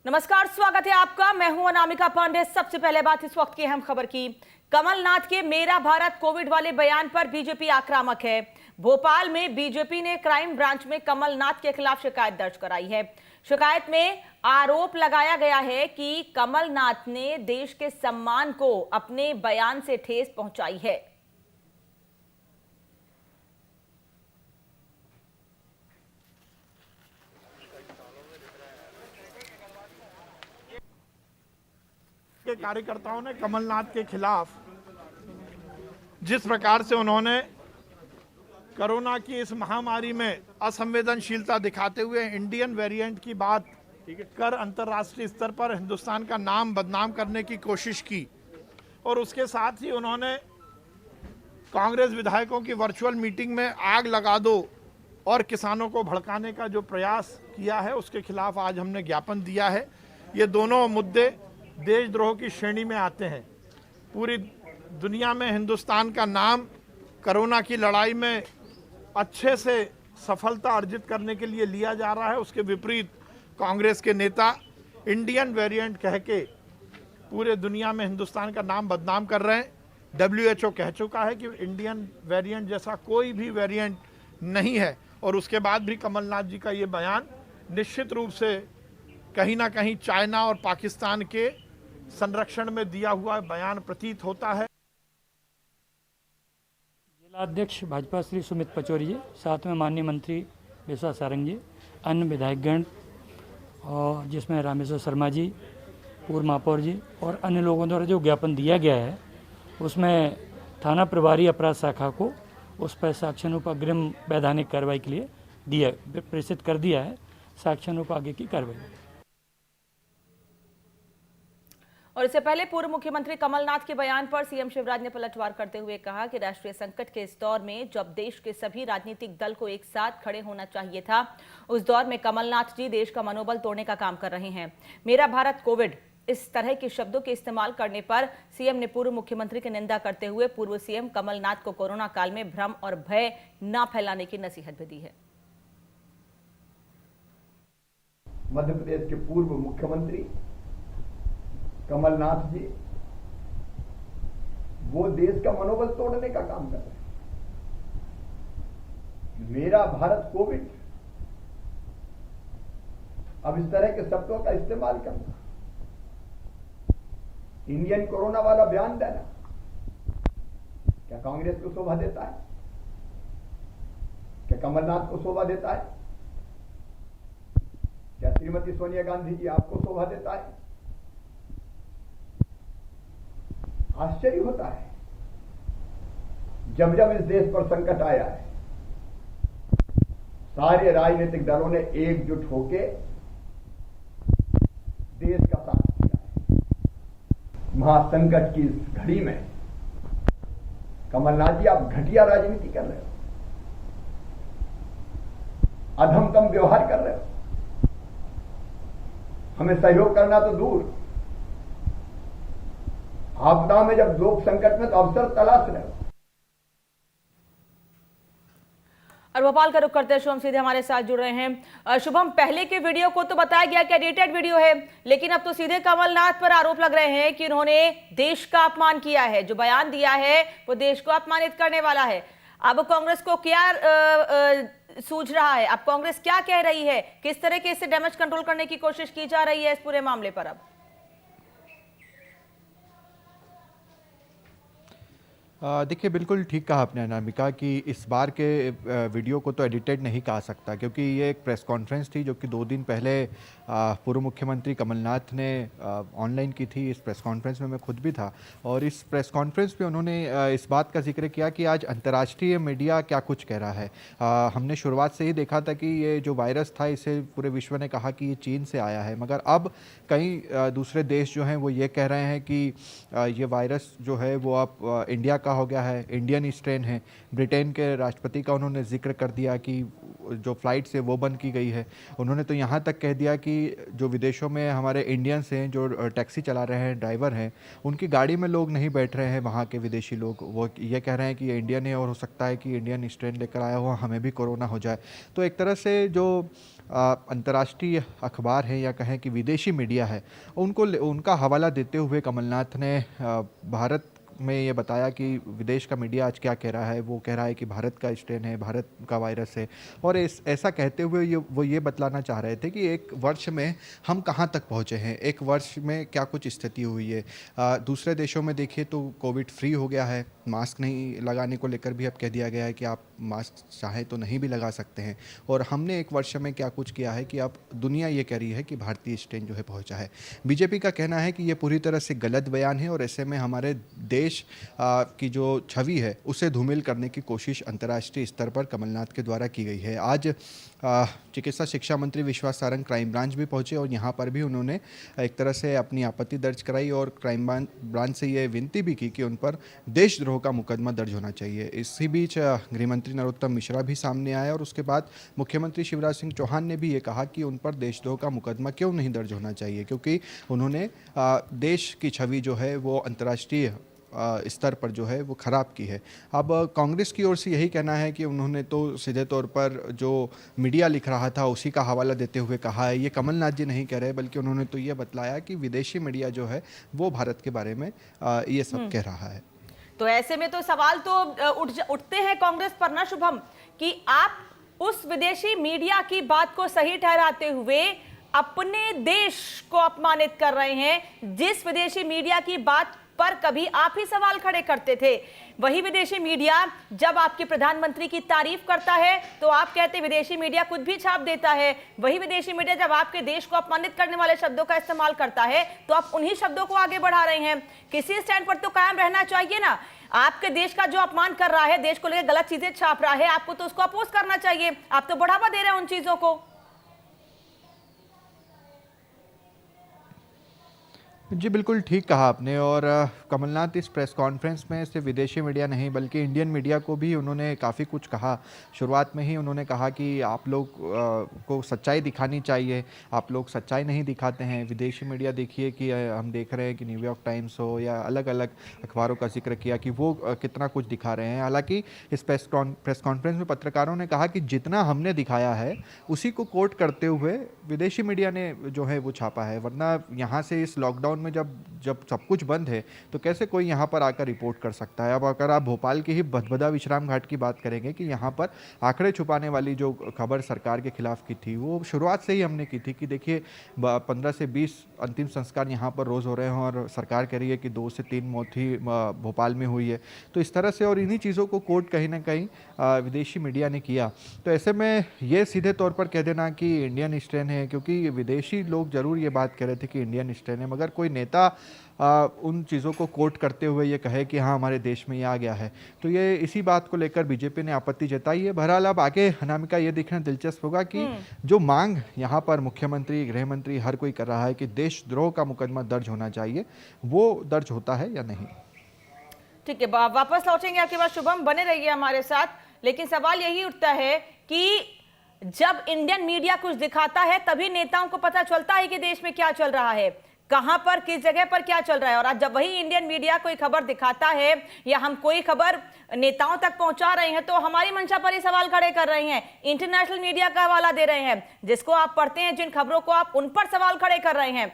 नमस्कार, स्वागत है आपका। मैं हूं अनामिका पांडे। सबसे पहले बात इस वक्त की अहम खबर की। कमलनाथ के मेरा भारत कोविड वाले बयान पर बीजेपी आक्रामक है। भोपाल में बीजेपी ने क्राइम ब्रांच में कमलनाथ के खिलाफ शिकायत दर्ज कराई है। शिकायत में आरोप लगाया गया है कि कमलनाथ ने देश के सम्मान को अपने बयान से ठेस पहुंचाई है। के कार्यकर्ताओं ने कमलनाथ के खिलाफ जिस प्रकार से उन्होंने कोरोना की इस महामारी में असंवेदनशीलता दिखाते हुए इंडियन वेरिएंट की बात कर अंतर्राष्ट्रीय स्तर पर हिंदुस्तान का नाम बदनाम करने की कोशिश की और उसके साथ ही उन्होंने कांग्रेस विधायकों की वर्चुअल मीटिंग में आग लगा दो और किसानों को भड़काने का जो प्रयास किया है उसके खिलाफ आज हमने ज्ञापन दिया है। ये दोनों मुद्दे देशद्रोह की श्रेणी में आते हैं। पूरी दुनिया में हिंदुस्तान का नाम कोरोना की लड़ाई में अच्छे से सफलता अर्जित करने के लिए लिया जा रहा है। उसके विपरीत कांग्रेस के नेता इंडियन वेरिएंट कह के पूरे दुनिया में हिंदुस्तान का नाम बदनाम कर रहे हैं। WHO कह चुका है कि इंडियन वेरिएंट जैसा कोई भी वेरिएंट नहीं है और उसके बाद भी कमलनाथ जी का ये बयान निश्चित रूप से कहीं ना कहीं चाइना और पाकिस्तान के संरक्षण में दिया हुआ बयान प्रतीत होता है। जिला अध्यक्ष भाजपा श्री सुमित पचौरी जी, साथ में माननीय मंत्री विश्वास सारंग जी, अन्य विधायकगण और जिसमें रामेश्वर शर्मा जी, पूर्व महापौर जी और अन्य लोगों द्वारा जो ज्ञापन दिया गया है उसमें थाना प्रभारी अपराध शाखा को उस पर साक्ष्यानुरूप अग्रिम वैधानिक कार्रवाई के लिए प्रेषित कर दिया है। साक्ष्यानुरूप आगे की कार्रवाई। और इससे पहले पूर्व मुख्यमंत्री कमलनाथ के बयान पर सीएम शिवराज ने पलटवार करते हुए कहा कि राष्ट्रीय संकट के इस दौर में जब देश के सभी राजनीतिक दल को एक साथ खड़े होना चाहिए था, उस दौर में कमलनाथ जी देश का मनोबल तोड़ने का काम कर रहे हैं। मेरा भारत कोविड, इस तरह के शब्दों के इस्तेमाल करने पर सीएम ने पूर्व मुख्यमंत्री की निंदा करते हुए पूर्व सीएम कमलनाथ को कोरोना काल में भ्रम और भय न फैलाने की नसीहत भी दी है। मध्य प्रदेश के पूर्व मुख्यमंत्री कमलनाथ जी वो देश का मनोबल तोड़ने का काम कर रहे हैं। मेरा भारत कोविड, अब इस तरह के शब्दों का इस्तेमाल करना, इंडियन कोरोना वाला बयान देना, क्या कांग्रेस को शोभा देता है? क्या कमलनाथ को शोभा देता है? क्या श्रीमती सोनिया गांधी जी आपको शोभा देता है? आश्चर्य होता है जब जब इस देश पर संकट आया है, सारे राजनीतिक दलों ने एकजुट होकर देश का साथ किया है। महासंकट की इस घड़ी में कमलनाथ जी आप घटिया राजनीति कर रहे हो, अधमतम व्यवहार कर रहे हो। हमें सहयोग करना तो दूर, आपदा में जब लोग संकट में तो अवसर तलाश रहे हो। और भोपाल का रुख करते हैं, शुभम सीधे हमारे साथ जुड़ रहे हैं। शुभम, पहले के वीडियो को तो बताया गया कि एडिटेड वीडियो है, लेकिन अब तो सीधे कमलनाथ पर आरोप लग रहे हैं कि उन्होंने देश का अपमान किया है। जो बयान दिया है वो देश को अपमानित करने वाला है। अब कांग्रेस को क्या सूझ रहा है? अब कांग्रेस क्या कह रही है? किस तरह के इससे डैमेज कंट्रोल करने की कोशिश की जा रही है इस पूरे मामले पर? अब देखिए, बिल्कुल ठीक कहा आपने अनामिका कि इस बार के वीडियो को तो एडिटेड नहीं कहा सकता, क्योंकि ये एक प्रेस कॉन्फ्रेंस थी जो कि 2 दिन पहले पूर्व मुख्यमंत्री कमलनाथ ने ऑनलाइन की थी। इस प्रेस कॉन्फ्रेंस में मैं खुद भी था और इस प्रेस कॉन्फ्रेंस पे उन्होंने इस बात का जिक्र किया कि आज अंतर्राष्ट्रीय मीडिया क्या कुछ कह रहा है। हमने शुरुआत से ही देखा था कि ये जो वायरस था इसे पूरे विश्व ने कहा कि ये चीन से आया है, मगर अब कई दूसरे देश जो हैं वो ये कह रहे हैं कि ये वायरस जो है वो अब इंडिया का का हो गया है, इंडियन स्ट्रेन है। ब्रिटेन के राष्ट्रपति का उन्होंने जिक्र कर दिया कि जो फ़्लाइट्स है वो बंद की गई है। उन्होंने तो यहाँ तक कह दिया कि जो विदेशों में हमारे इंडियंस हैं, जो टैक्सी चला रहे हैं, ड्राइवर हैं, उनकी गाड़ी में लोग नहीं बैठ रहे हैं वहाँ के विदेशी लोग। वो ये कह रहे हैं कि ये इंडियन है और हो सकता है कि इंडियन स्ट्रेन लेकर आया हुआ हमें भी कोरोना हो जाए। तो एक तरह से जो अंतर्राष्ट्रीय अखबार है या कहें कि विदेशी मीडिया है, उनका हवाला देते हुए कमलनाथ ने भारत में ये बताया कि विदेश का मीडिया आज क्या कह रहा है। वो कह रहा है कि भारत का स्ट्रेन है, भारत का वायरस है, और ऐसा कहते हुए वो ये बतलाना चाह रहे थे कि एक वर्ष में हम कहाँ तक पहुँचे हैं, एक वर्ष में क्या कुछ स्थिति हुई है। दूसरे देशों में देखिए तो कोविड फ्री हो गया है, मास्क नहीं लगाने को लेकर भी अब कह दिया गया है कि आप मास्क चाहें तो नहीं भी लगा सकते हैं। और हमने एक वर्ष में क्या कुछ किया है कि अब दुनिया ये कह रही है कि भारतीय स्ट्रेन जो है पहुंचा है। बीजेपी का कहना है कि ये पूरी तरह से गलत बयान है और ऐसे में हमारे देश की जो छवि है उसे धूमिल करने की कोशिश अंतर्राष्ट्रीय स्तर पर कमलनाथ के द्वारा की गई है। आज चिकित्सा शिक्षा मंत्री विश्वास सारंग क्राइम ब्रांच भी पहुंचे और यहाँ पर भी उन्होंने एक तरह से अपनी आपत्ति दर्ज कराई और क्राइम ब्रांच से ये विनती भी की कि उन पर देशद्रोह का मुकदमा दर्ज होना चाहिए। इसी बीच गृह मंत्री नरोत्तम मिश्रा भी सामने आए और उसके बाद मुख्यमंत्री शिवराज सिंह चौहान ने भी ये कहा कि उन पर देशद्रोह का मुकदमा क्यों नहीं दर्ज होना चाहिए, क्योंकि उन्होंने देश की छवि जो है वो अंतर्राष्ट्रीय स्तर पर जो है वो ख़राब की है। अब कांग्रेस की ओर से यही कहना है कि उन्होंने तो सीधे तौर पर जो मीडिया लिख रहा था उसी का हवाला देते हुए कहा है। ये कमलनाथ जी नहीं कह रहे, बल्कि उन्होंने तो ये बतलाया कि विदेशी मीडिया जो है वो भारत के बारे में ये सब कह रहा है। तो ऐसे में तो सवाल तो उठते हैं कांग्रेस पर ना शुभम, कि आप उस विदेशी मीडिया की बात को सही ठहराते हुए अपने देश को अपमानित कर रहे हैं, जिस विदेशी मीडिया की बात पर कभी आप ही सवाल खड़े करते थे। वही विदेशी मीडिया जब आपके प्रधानमंत्री की तारीफ करता है तो आप कहते विदेशी मीडिया कुछ भी छाप देता है। वही विदेशी मीडिया जब आपके देश को अपमानित करने वाले शब्दों का इस्तेमाल करता है तो आप उन्हीं शब्दों को आगे बढ़ा रहे हैं। किसी स्टैंड पर तो कायम रहना चाहिए ना। आपके देश का जो अपमान कर रहा है, देश को लेकर गलत चीजें छाप रहा है, आपको तो उसको अपोज करना चाहिए। आप तो बढ़ावा दे रहे हैं उन चीजों को। जी बिल्कुल ठीक कहा आपने। और कमलनाथ इस प्रेस कॉन्फ्रेंस में सिर्फ विदेशी मीडिया नहीं बल्कि इंडियन मीडिया को भी उन्होंने काफ़ी कुछ कहा। शुरुआत में ही उन्होंने कहा कि आप लोग को सच्चाई दिखानी चाहिए, आप लोग सच्चाई नहीं दिखाते हैं। विदेशी मीडिया देखिए कि हम देख रहे हैं कि न्यूयॉर्क टाइम्स हो या अलग अलग अखबारों का जिक्र किया कि वो कितना कुछ दिखा रहे हैं। हालांकि इस प्रेस कॉन्फ्रेंस में पत्रकारों ने कहा कि जितना हमने दिखाया है उसी को कोट करते हुए विदेशी मीडिया ने जो है वो छापा है। वरना यहाँ से इस लॉकडाउन में जब सब कुछ बंद है तो कैसे कोई यहाँ पर आकर रिपोर्ट कर सकता है। अब अगर आप भोपाल के ही भदभदा विश्राम घाट की बात करेंगे कि यहाँ पर आंकड़े छुपाने वाली जो खबर सरकार के खिलाफ की थी वो शुरुआत से ही हमने की थी कि देखिए 15 से 20 अंतिम संस्कार यहाँ पर रोज़ हो रहे हैं और सरकार कह रही है कि 2 से 3 मौत ही भोपाल में हुई है। तो इस तरह से और इन्हीं चीज़ों को कोट कहीं ना कहीं विदेशी मीडिया ने किया। तो ऐसे में ये सीधे तौर पर कह देना कि इंडियन स्ट्रेन है, क्योंकि विदेशी लोग ज़रूर ये बात कह रहे थे कि इंडियन स्ट्रेन है, मगर कोई नेता उन चीज़ों को कोट करते हुए ये कहे कि हाँ हमारे देश में ये आ गया है, तो ये इसी बात को लेकर बीजेपी ने आपत्ति जताई है। बहरहाल अब आगे अनामिका ये देखना दिलचस्प होगा कि जो मांग यहाँ पर मुख्यमंत्री, गृह मंत्री हर कोई कर रहा है कि देशद्रोह का मुकदमा दर्ज होना चाहिए, वो दर्ज होता है या नहीं। ठीक है, वापस लौटेंगे आपके पास शुभम, बने रहिए हमारे साथ। लेकिन सवाल यही उठता है कि जब इंडियन मीडिया कुछ दिखाता है तभी नेताओं को पता चलता है कि देश में क्या चल रहा है, कहां पर किस जगह पर क्या चल रहा है। और आज जब वही इंडियन मीडिया कोई खबर दिखाता है या हम कोई खबर नेताओं तक पहुंचा रहे हैं तो हमारी मंशा पर ही सवाल खड़े कर रहे हैं, इंटरनेशनल मीडिया का हवाला दे रहे हैं। जिसको आप पढ़ते हैं, जिन खबरों को आप, उन पर सवाल खड़े कर रहे हैं।